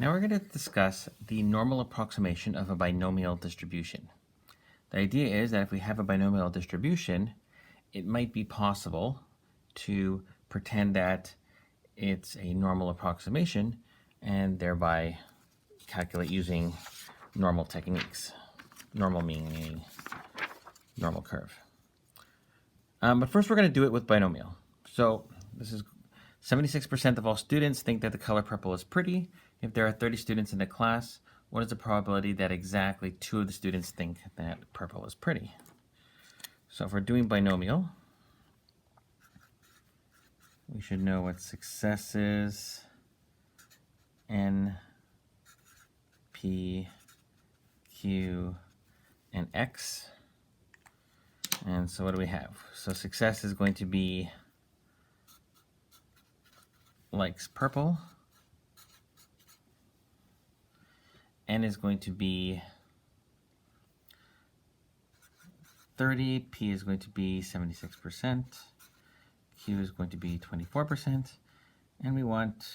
Now we're going to discuss the normal approximation of a binomial distribution. The idea is that if we have a binomial distribution, it might be possible to pretend that it's a normal approximation and thereby calculate using normal techniques. Normal meaning normal curve. But first we're going to do it with binomial. So this is 76% of all students think that the color purple is pretty. If there are 30 students in the class, what is the probability that exactly 2 of the students think that purple is pretty? So if we're doing binomial, we should know what success is. N, P, Q, and X. And so what do we have? So success is going to be likes purple. N is going to be 30, P is going to be 76%, Q is going to be 24%, and we want,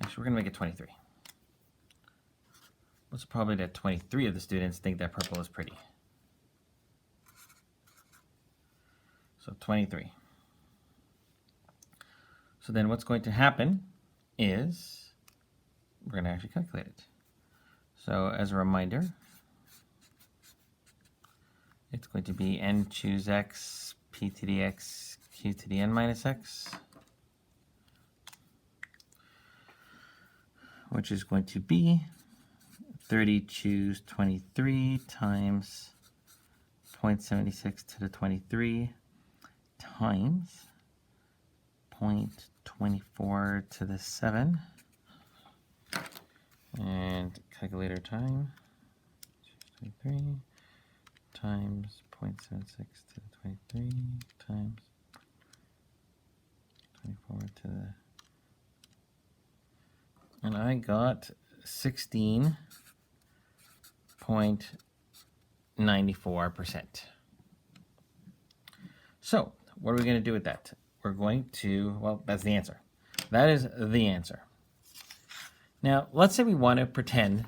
actually we're going to make it 23. What's the probability that 23 of the students think that purple is pretty? So 23. So then what's going to happen is we're going to actually calculate it. So as a reminder, it's going to be n choose x, p to the x, q to the n minus x, which is going to be 30 choose 23 times 0.76 to the 23 times 0.24 to the 7. And calculator time, 23 times 0.76 to the 23 times 24 to the, and I got 16.94%. So what are we going to do with that? We're going to, well, that's the answer. That is the answer. Now, let's say we want to pretend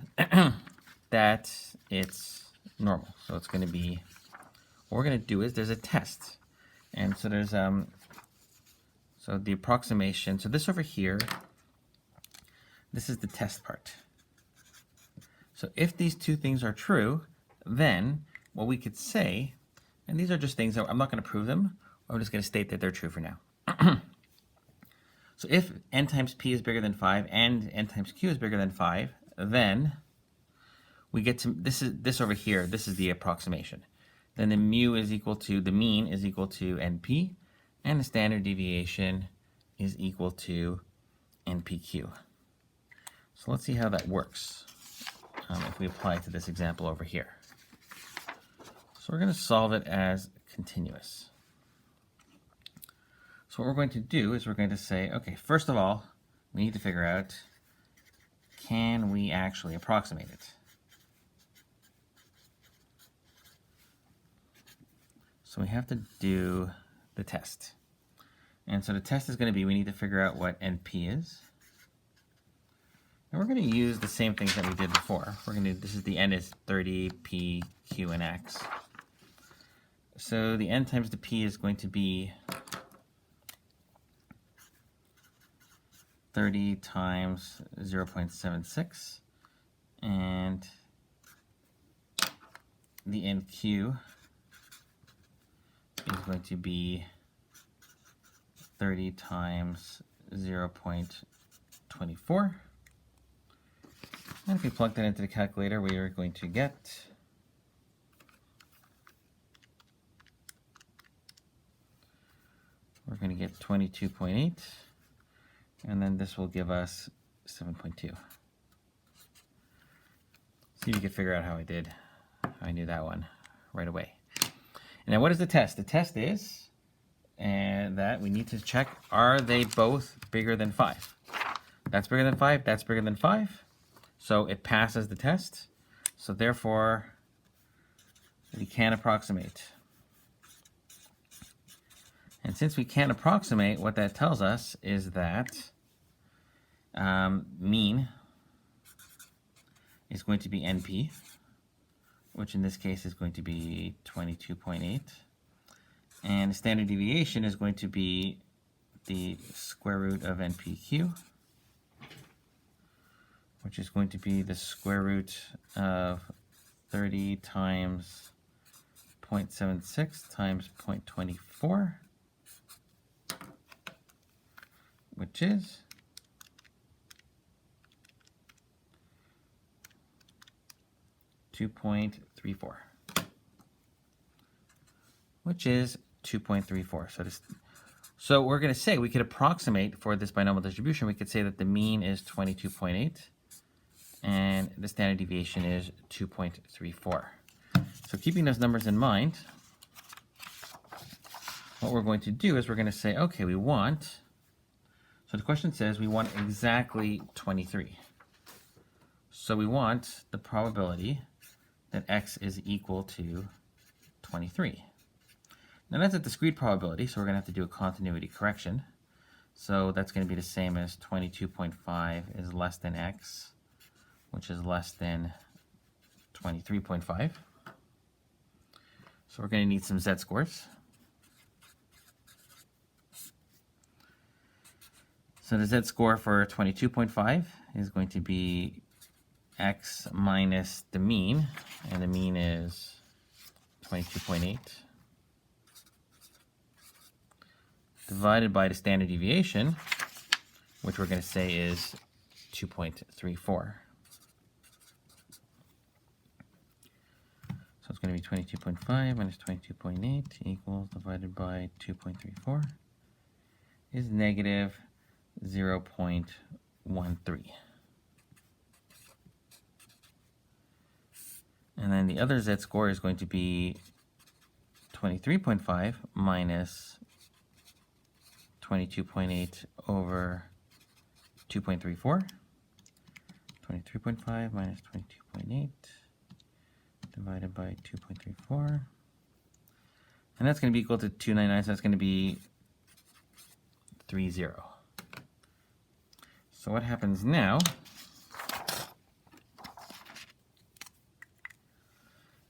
that it's normal. So it's going to be, what we're going to do is there's a test. And so there's, so the approximation, so this over here, this is the test part. So if these two things are true, then what we could say, and these are just things that I'm not going to prove them, I'm just going to state that they're true for now. So if n times p is bigger than 5 and n times q is bigger than 5, then we get to, this over here, this is the approximation. Then the mu is equal to, the mean is equal to np, and the standard deviation is equal to npq. So let's see how that works if we apply it to this example over here. So we're going to solve it as continuous. So what we're going to do is we're going to say, okay, first of all, we need to figure out, can we actually approximate it? So we have to do the test. And so the test is going to be, we need to figure out what NP is. And we're going to use the same things that we did before. We're going to, this is the N is 30, P, Q, and X. So the N times the P is going to be 30 times 0.76, and the NQ is going to be 30 times 0.24. And if we plug that into the calculator, we are going to get we're going to get 22.8. And then this will give us 7.2. See if you can figure out how I did. I knew that one right away. And now what is the test? The test is that we need to check, are they both bigger than 5? That's bigger than 5, that's bigger than 5. So it passes the test. So therefore, we can approximate. And since we can't approximate, what that tells us is that mean going to be NP, which in this case is going to be 22.8. And the standard deviation is going to be the square root of NPQ, which is going to be the square root of 30 times 0.76 times 0.24, which is 2.34, which is 2.34. So we're going to say we could approximate for this binomial distribution. We could say that the mean is 22.8 and the standard deviation is 2.34. So keeping those numbers in mind, what we're going to do is we're going to say, okay, so the question says we want exactly 23. So we want the probability that x is equal to 23. Now that's a discrete probability, so we're going to have to do a continuity correction. So that's going to be the same as 22.5 is less than x, which is less than 23.5. So we're going to need some z-scores. So the z-score for 22.5 is going to be x minus the mean, and the mean is 22.8, divided by the standard deviation, which we're going to say is 2.34. So it's going to be 22.5 minus 22.8 equals, divided by 2.34, is negative 0.13. And then the other z-score is going to be 23.5 minus 22.8 over 2.34. 23.5 minus 22.8 divided by 2.34. And that's going to be equal to 299, so that's going to be 30. So what happens now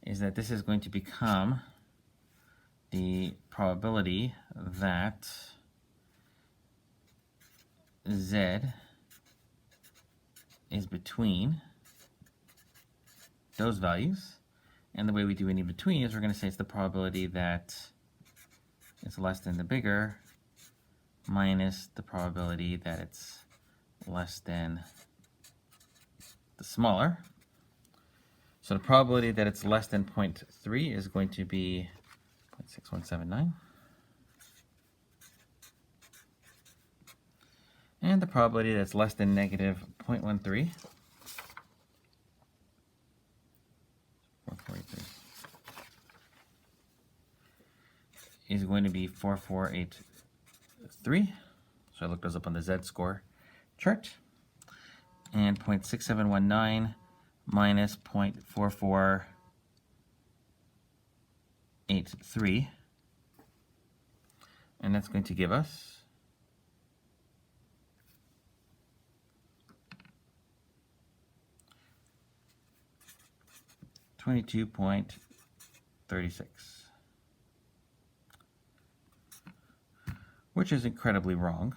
is that this is going to become the probability that z is between those values. And the way we do an in between is we're going to say it's the probability that it's less than the bigger minus the probability that it's less than the smaller. So the probability that it's less than 0.3 is going to be 0.6179. And the probability that's less than negative 0.13 is going to be 4483. So I looked those up on the z-score chart. And 0.6719 minus 0.4483. And that's going to give us 22.36, which is incredibly wrong.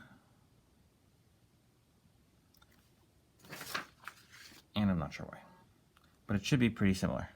And I'm not sure why, but it should be pretty similar.